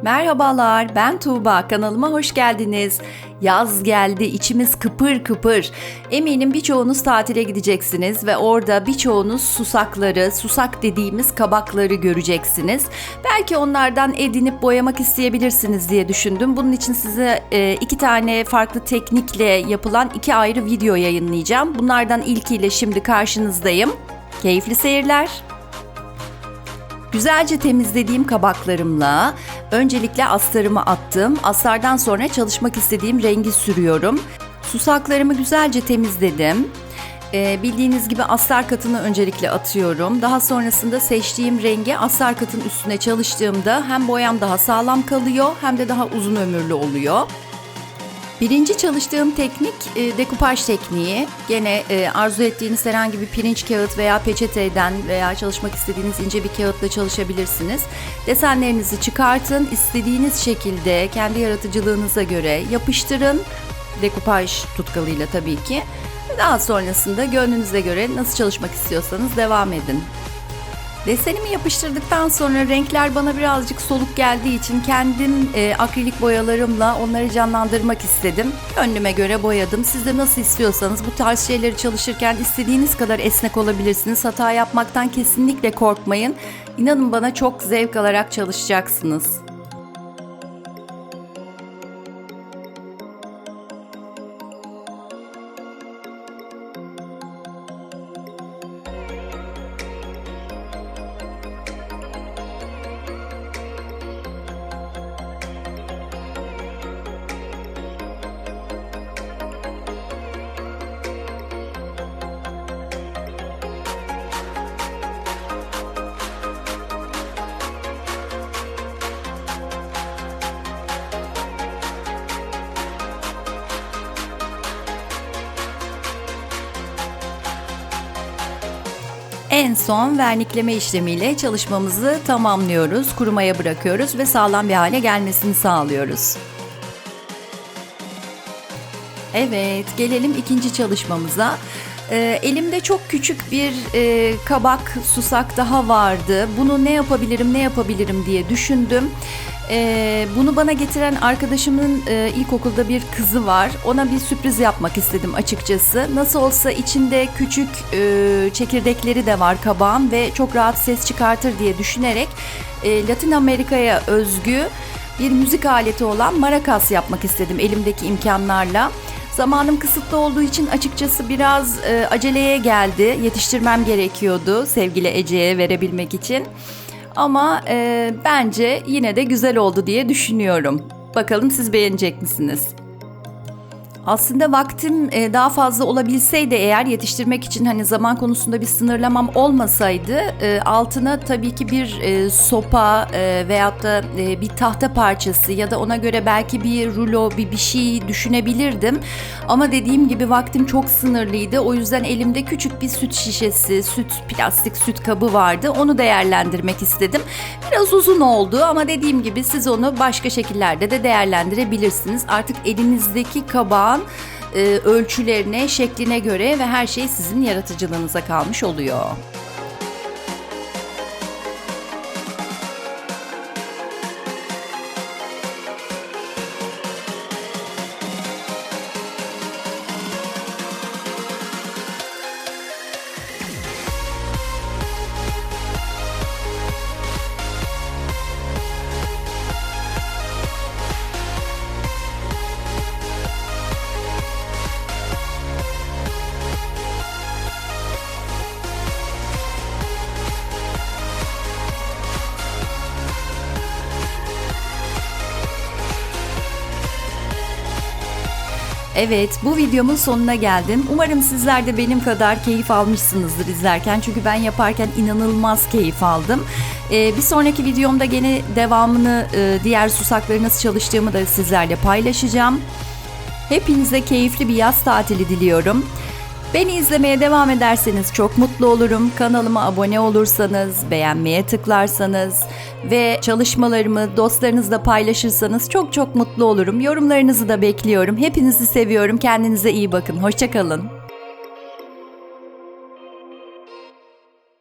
Merhabalar, ben Tuğba. Kanalıma hoş geldiniz. Yaz geldi, içimiz kıpır kıpır. Eminim birçoğunuz tatile gideceksiniz ve orada birçoğunuz susakları, susak dediğimiz kabakları göreceksiniz. Belki onlardan edinip boyamak isteyebilirsiniz diye düşündüm. Bunun için size iki tane farklı teknikle yapılan iki ayrı video yayınlayacağım. Bunlardan ilkiyle şimdi karşınızdayım. Keyifli seyirler. Güzelce temizlediğim kabaklarımla öncelikle astarımı attım. Astardan sonra çalışmak istediğim rengi sürüyorum. Susaklarımı güzelce temizledim. Bildiğiniz gibi astar katını öncelikle atıyorum. Daha sonrasında seçtiğim rengi astar katın üstüne çalıştığımda hem boyam daha sağlam kalıyor hem de daha uzun ömürlü oluyor. Birinci çalıştığım teknik dekupaj tekniği. Gene arzu ettiğiniz herhangi bir pirinç kağıt veya peçeteden veya çalışmak istediğiniz ince bir kağıtla çalışabilirsiniz. Desenlerinizi çıkartın, istediğiniz şekilde kendi yaratıcılığınıza göre yapıştırın. Dekupaj tutkalıyla tabii ki. Daha sonrasında gönlünüze göre nasıl çalışmak istiyorsanız devam edin. Desenimi yapıştırdıktan sonra renkler bana birazcık soluk geldiği için kendim akrilik boyalarımla onları canlandırmak istedim. Gönlüme göre boyadım. Siz de nasıl istiyorsanız bu tarz şeyleri çalışırken istediğiniz kadar esnek olabilirsiniz. Hata yapmaktan kesinlikle korkmayın. İnanın bana çok zevk alarak çalışacaksınız. En son vernikleme işlemiyle çalışmamızı tamamlıyoruz, kurumaya bırakıyoruz ve sağlam bir hale gelmesini sağlıyoruz. Evet, gelelim ikinci çalışmamıza. Elimde çok küçük bir kabak, susak daha vardı. Bunu ne yapabilirim diye düşündüm. Bunu bana getiren arkadaşımın ilkokulda bir kızı var. Ona bir sürpriz yapmak istedim açıkçası. Nasıl olsa içinde küçük çekirdekleri de var kabağın ve çok rahat ses çıkartır diye düşünerek Latin Amerika'ya özgü bir müzik aleti olan marakas yapmak istedim elimdeki imkanlarla. Zamanım kısıtlı olduğu için açıkçası biraz aceleye geldi. Yetiştirmem gerekiyordu sevgili Ece'ye verebilmek için. Ama bence yine de güzel oldu diye düşünüyorum. Bakalım siz beğenecek misiniz? Aslında vaktim daha fazla olabilseydi eğer yetiştirmek için hani zaman konusunda bir sınırlamam olmasaydı altına tabii ki bir sopa veyahut da bir tahta parçası ya da ona göre belki bir rulo bir şey düşünebilirdim. Ama dediğim gibi vaktim çok sınırlıydı. O yüzden elimde küçük bir süt şişesi, plastik süt kabı vardı. Onu değerlendirmek istedim. Biraz uzun oldu ama dediğim gibi siz onu başka şekillerde de değerlendirebilirsiniz. Artık elinizdeki kabağın ölçülerine, şekline göre ve her şey sizin yaratıcılığınıza kalmış oluyor. Evet, bu videomun sonuna geldim. Umarım sizler de benim kadar keyif almışsınızdır izlerken. Çünkü ben yaparken inanılmaz keyif aldım. Bir sonraki videomda gene devamını, diğer susakları nasıl çalıştığımı da sizlerle paylaşacağım. Hepinize keyifli bir yaz tatili diliyorum. Beni izlemeye devam ederseniz çok mutlu olurum. Kanalıma abone olursanız, beğenmeye tıklarsanız ve çalışmalarımı dostlarınızla paylaşırsanız çok çok mutlu olurum. Yorumlarınızı da bekliyorum. Hepinizi seviyorum. Kendinize iyi bakın. Hoşça kalın.